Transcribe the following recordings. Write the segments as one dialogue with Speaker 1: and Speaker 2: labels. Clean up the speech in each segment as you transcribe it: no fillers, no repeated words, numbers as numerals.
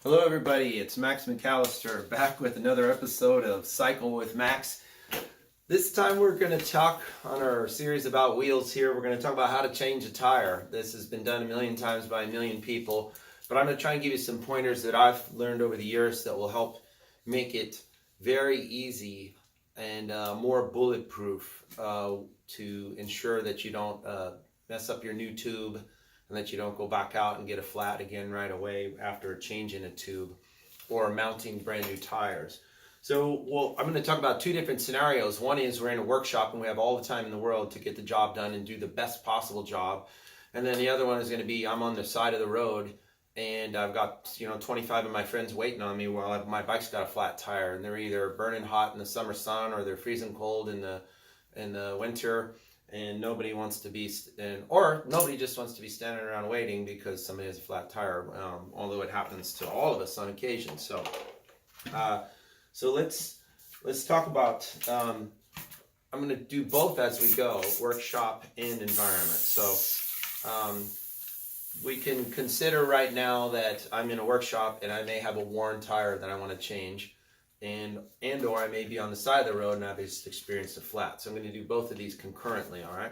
Speaker 1: Hello everybody, it's Max McAllister back with another episode of Cycle with Max. This time we're going to talk on our series about wheels here. We're going to talk about how to change a tire. This has been done a million times by a million people, but I'm going to try and give you some pointers that I've learned over the years that will help make it very easy and more bulletproof to ensure that you don't mess up your new tube and that you don't go back out and get a flat again right away after changing a tube or mounting brand new tires. So, I'm going to talk about two different scenarios. One is we're in a workshop and we have all the time in the world to get the job done and do the best possible job. And then the other one is going to be I'm on the side of the road and I've got 25 of my friends waiting on me while my bike's got a flat tire, and they're either burning hot in the summer sun or they're freezing cold in the winter. And nobody wants to be, or nobody just wants to be standing around waiting because somebody has a flat tire. Although it happens to all of us on occasion. So let's talk about. I'm going to do both as we go: workshop and environment. So we can consider right now that I'm in a workshop and I may have a worn tire that I want to change. And or I may be on the side of the road and I've just experienced a flat. So I'm going to do both of these concurrently, all right?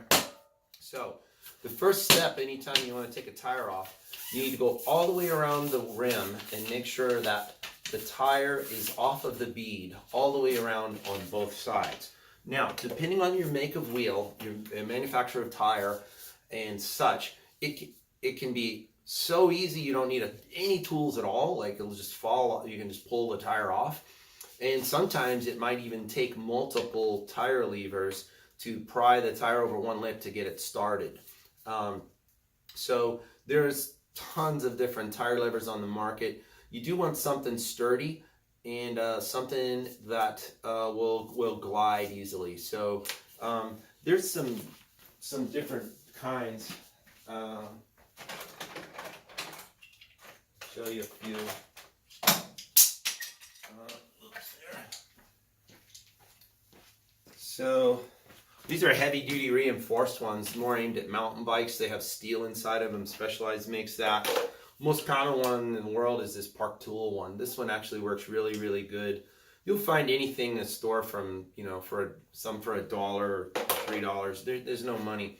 Speaker 1: So the first step, anytime you want to take a tire off, you need to go all the way around the rim and make sure that the tire is off of the bead all the way around on both sides. Now, depending on your make of wheel, your manufacturer of tire and such, it can be so easy you don't need any tools at all. Like it'll just fall, you can just pull the tire off. And sometimes it might even take multiple tire levers to pry the tire over one lip to get it started. So there's tons of different tire levers on the market. You do want something sturdy and something that will glide easily. So there's some different kinds. Show you a few. So these are heavy duty reinforced ones, more aimed at mountain bikes. They have steel inside of them. Specialized makes that. Most common one in the world is this Park Tool one. This one actually works really, really good. You'll find anything in the store from, for $1 or $3. There's no money.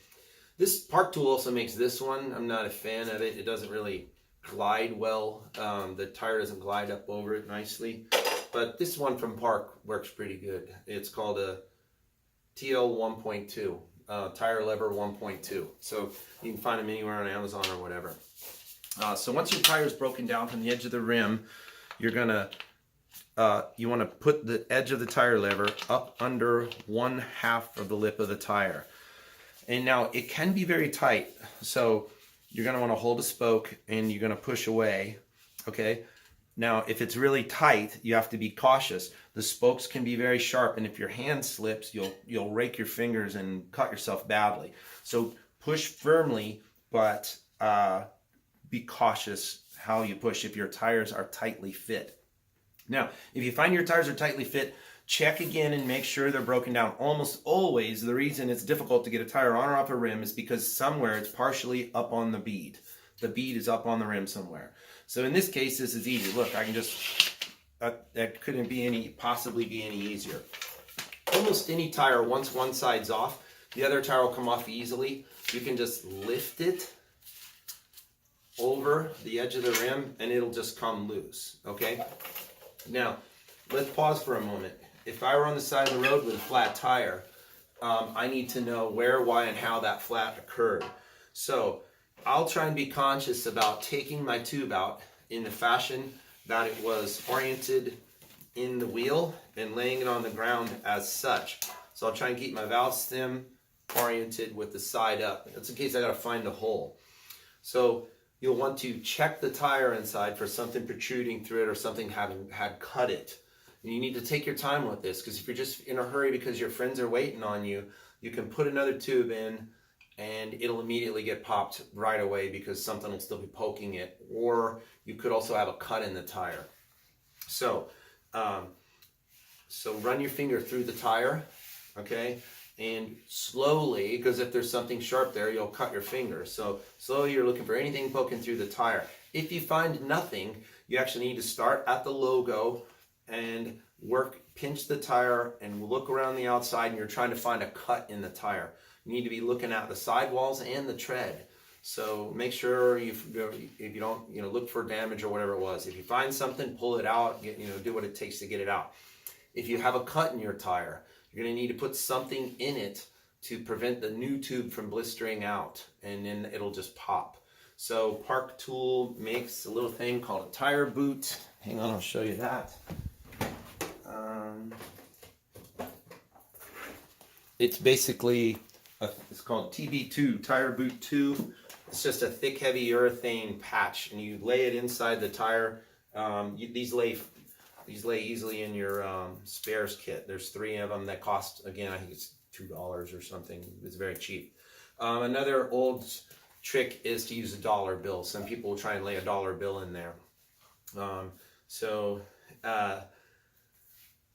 Speaker 1: This Park Tool also makes this one. I'm not a fan of it. It doesn't really glide well. The tire doesn't glide up over it nicely. But this one from Park works pretty good. It's called a TL 1.2, tire lever 1.2. So you can find them anywhere on Amazon or whatever. So once your tire is broken down from the edge of the rim, you want to put the edge of the tire lever up under 1/2 of the lip of the tire. And now it can be very tight. So you're going to want to hold a spoke and you're going to push away. Okay. Now, if it's really tight, you have to be cautious. The spokes can be very sharp, and if your hand slips, you'll rake your fingers and cut yourself badly. So push firmly, but be cautious how you push if your tires are tightly fit. Now, if you find your tires are tightly fit, check again and make sure they're broken down. Almost always, the reason it's difficult to get a tire on or off a rim is because somewhere it's partially up on the bead. The bead is up on the rim somewhere. So in this case, this is easy. Look, I can just, that couldn't possibly be any easier. Almost any tire, once one side's off, the other tire will come off easily. You can just lift it over the edge of the rim and it'll just come loose, okay? Now, let's pause for a moment. If I were on the side of the road with a flat tire, I need to know where, why, and how that flat occurred. So I'll try and be conscious about taking my tube out in the fashion that it was oriented in the wheel and laying it on the ground as such. So I'll try and keep my valve stem oriented with the side up. That's in case I got to find a hole. So you'll want to check the tire inside for something protruding through it or something having had cut it. And you need to take your time with this, because if you're just in a hurry because your friends are waiting on you, you can put another tube in and it'll immediately get popped right away because something will still be poking it. Or you could also have a cut in the tire. So run your finger through the tire, okay? And slowly, because if there's something sharp there, you'll cut your finger. So slowly you're looking for anything poking through the tire. If you find nothing, you actually need to start at the logo and pinch the tire and look around the outside, and you're trying to find a cut in the tire. You need to be looking at the sidewalls and the tread. So make sure if you don't, look for damage or whatever it was. If you find something, pull it out, do what it takes to get it out. If you have a cut in your tire, you're going to need to put something in it to prevent the new tube from blistering out, and then it'll just pop. So Park Tool makes a little thing called a tire boot. Hang on, I'll show you that. It's basically, it's called TB2, Tire Boot 2. It's just a thick, heavy urethane patch, and you lay it inside the tire. These lay easily in your spares kit. There's 3 of them that cost, again, I think it's $2 or something. It's very cheap. Another old trick is to use a dollar bill. Some people will try and lay a dollar bill in there.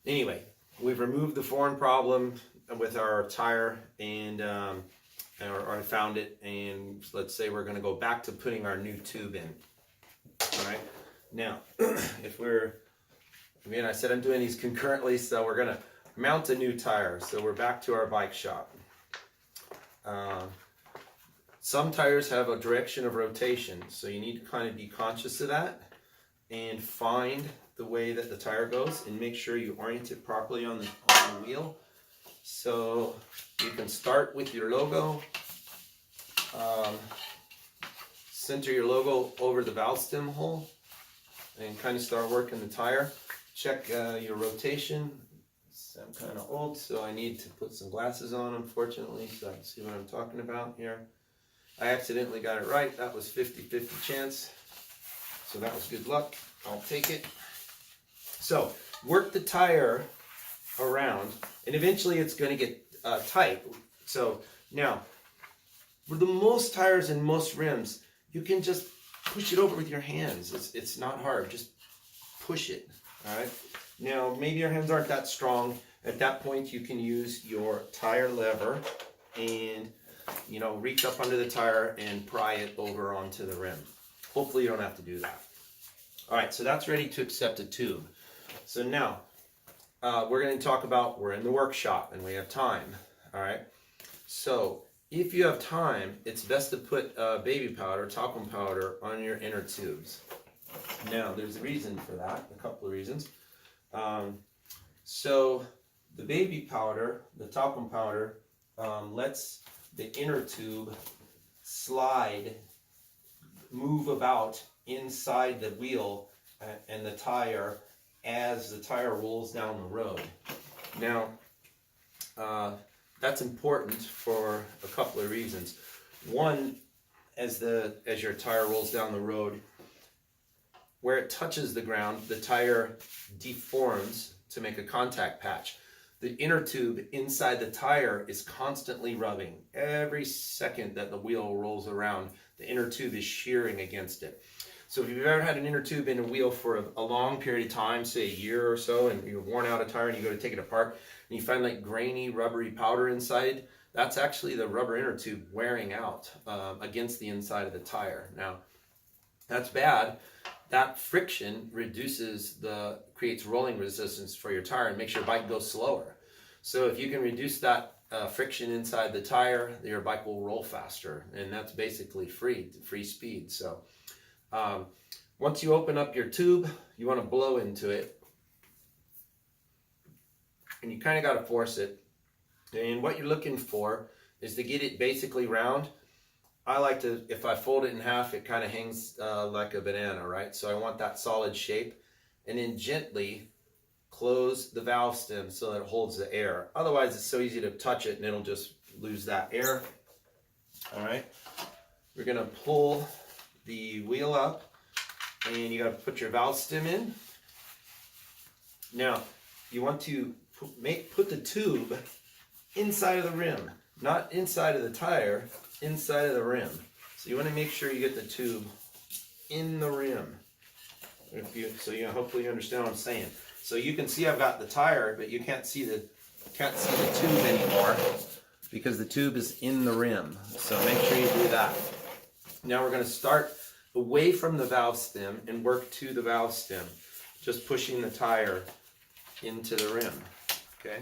Speaker 1: Anyway, we've removed the foreign problem with our tire, and or I found it, and let's say we're going to go back to putting our new tube in. All right. Now, I said I'm doing these concurrently, so we're going to mount a new tire. So we're back to our bike shop. Some tires have a direction of rotation, so you need to kind of be conscious of that and find the way that the tire goes and make sure you orient it properly on the wheel. So you can start with your logo, center your logo over the valve stem hole, and kind of start working the tire. Check your rotation. I'm kind of old, so I need to put some glasses on, unfortunately, so I can see what I'm talking about here. I accidentally got it right. That was 50-50 chance, so that was good luck. I'll take it. So work the tire around, and eventually it's going to get tight. So now, for the most tires and most rims, you can just push it over with your hands. It's not hard. Just push it. All right. Now, maybe your hands aren't that strong. At that point, you can use your tire lever and, reach up under the tire and pry it over onto the rim. Hopefully, you don't have to do that. All right, so that's ready to accept a tube. So now, we're going to talk about, we're in the workshop and we have time. All right. So if you have time, it's best to put baby powder, talcum powder, on your inner tubes. Now, there's a reason for that, a couple of reasons. So the baby powder, the talcum powder, lets the inner tube move about inside the wheel and the tire as the tire rolls down the road. Now, that's important for a couple of reasons. One, as your tire rolls down the road, where it touches the ground, the tire deforms to make a contact patch. The inner tube inside the tire is constantly rubbing. Every second that the wheel rolls around, the inner tube is shearing against it. So if you've ever had an inner tube in a wheel for a long period of time, say a year or so, and you've worn out a tire and you go to take it apart, and you find like grainy, rubbery powder inside, that's actually the rubber inner tube wearing out against the inside of the tire. Now, that's bad. That friction creates rolling resistance for your tire and makes your bike go slower. So if you can reduce that friction inside the tire, your bike will roll faster, and that's basically free speed. So once you open up your tube, you want to blow into it, and you kind of got to force it. And what you're looking for is to get it basically round. I like to, if I fold it in half, it kind of hangs like a banana, right? So I want that solid shape. And then gently close the valve stem so that it holds the air. Otherwise, it's so easy to touch it and it'll just lose that air. All right. We're going to pull the wheel up, and you got to put your valve stem in. Now, you want to put the tube inside of the rim, not inside of the tire, inside of the rim. So you want to make sure you get the tube in the rim. Hopefully you understand what I'm saying. So you can see I've got the tire, but you can't see the tube anymore because the tube is in the rim. So make sure you do that. Now we're going to start away from the valve stem and work to the valve stem, just pushing the tire into the rim, okay?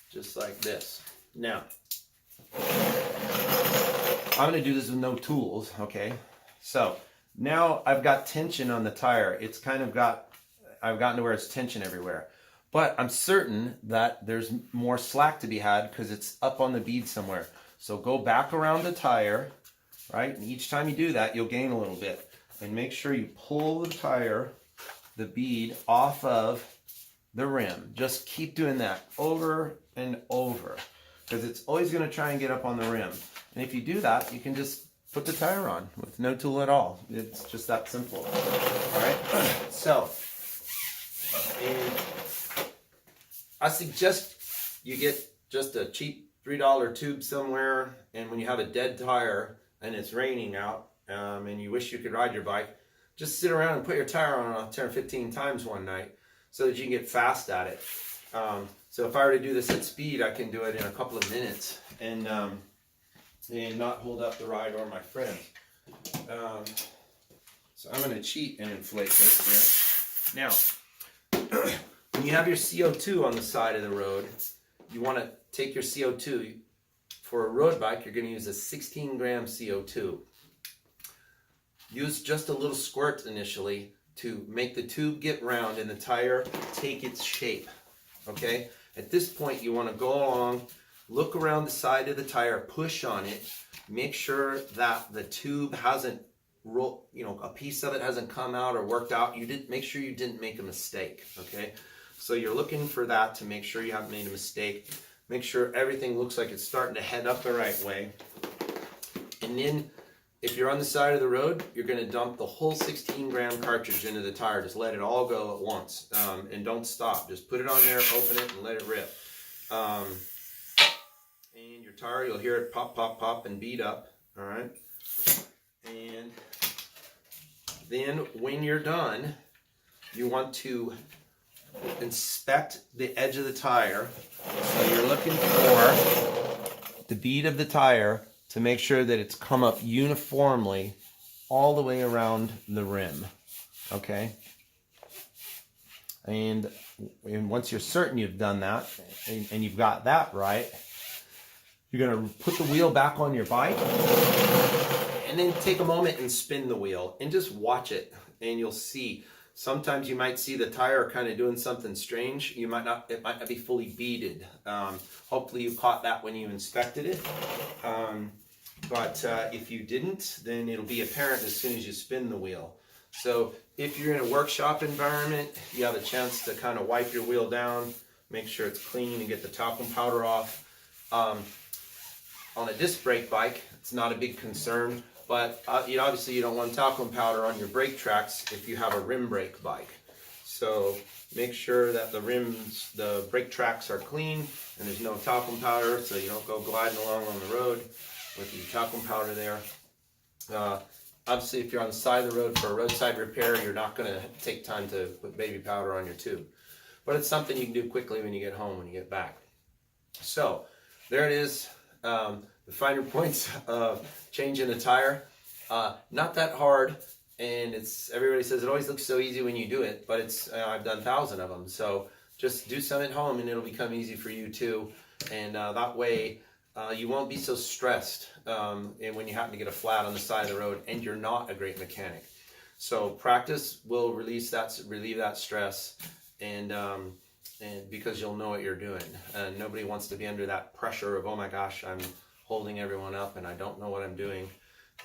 Speaker 1: Just like this. Now, I'm going to do this with no tools, okay? So now I've got tension on the tire. It's kind of I've gotten to where it's tension everywhere. But I'm certain that there's more slack to be had because it's up on the bead somewhere. So go back around the tire, right? And each time you do that, you'll gain a little bit. And make sure you pull the tire, the bead, off of the rim. Just keep doing that over and over because it's always going to try and get up on the rim. And if you do that, you can just put the tire on with no tool at all. It's just that simple. All right? So, and I suggest you get just a cheap $3 tube somewhere, and when you have a dead tire and it's raining out and you wish you could ride your bike, just sit around and put your tire on 10 or 15 times one night so that you can get fast at it. So if I were to do this at speed, I can do it in a couple of minutes and not hold up the ride or my friend. So I'm going to cheat and inflate this here. Now, when you have your CO2 on the side of the road, you want to take your CO2. For a road bike, you're going to use a 16-gram CO2. Use just a little squirt initially to make the tube get round and the tire take its shape. Okay? At this point, you want to go along, look around the side of the tire, push on it, make sure that the tube hasn't a piece of it hasn't come out or worked out. Make sure you didn't make a mistake. Okay? So you're looking for that to make sure you haven't made a mistake. Make sure everything looks like it's starting to head up the right way. And then if you're on the side of the road, you're going to dump the whole 16-gram cartridge into the tire. Just let it all go at once. And don't stop. Just put it on there, open it, and let it rip. And your tire, you'll hear it pop, pop, pop, and beat up. All right? And then when you're done, you want to inspect the edge of the tire. So you're looking for the bead of the tire to make sure that it's come up uniformly all the way around the rim. Okay? And once you're certain you've done that and you've got that right, you're going to put the wheel back on your bike and then take a moment and spin the wheel and just watch it, and you'll see. Sometimes you might see the tire kind of doing something strange. It might not be fully beaded. Hopefully you caught that when you inspected it. But if you didn't, then it'll be apparent as soon as you spin the wheel. So if you're in a workshop environment, you have a chance to kind of wipe your wheel down, make sure it's clean and get the talcum powder off. On a disc brake bike, it's not a big concern. But obviously you don't want talcum powder on your brake tracks if you have a rim brake bike. So make sure that the brake tracks are clean and there's no talcum powder, so you don't go gliding along on the road with your talcum powder there. Obviously, if you're on the side of the road for a roadside repair, you're not going to take time to put baby powder on your tube. But it's something you can do quickly when you get home, when you get back. So there it is. The finer points of changing a tire. Not that hard, and everybody says it always looks so easy when you do it, but I've done 1,000 of them. So just do some at home and it'll become easy for you too. And that way you won't be so stressed and when you happen to get a flat on the side of the road and you're not a great mechanic. So practice will relieve that stress, and because you'll know what you're doing. And nobody wants to be under that pressure of, oh my gosh, I'm holding everyone up and I don't know what I'm doing.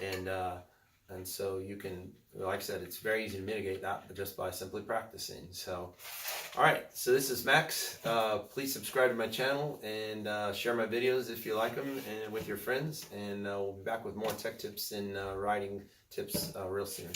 Speaker 1: And so you can, like I said, it's very easy to mitigate that just by simply practicing. So, all right, so this is Max. Please subscribe to my channel and share my videos if you like them and with your friends. And we'll be back with more tech tips and riding tips real soon.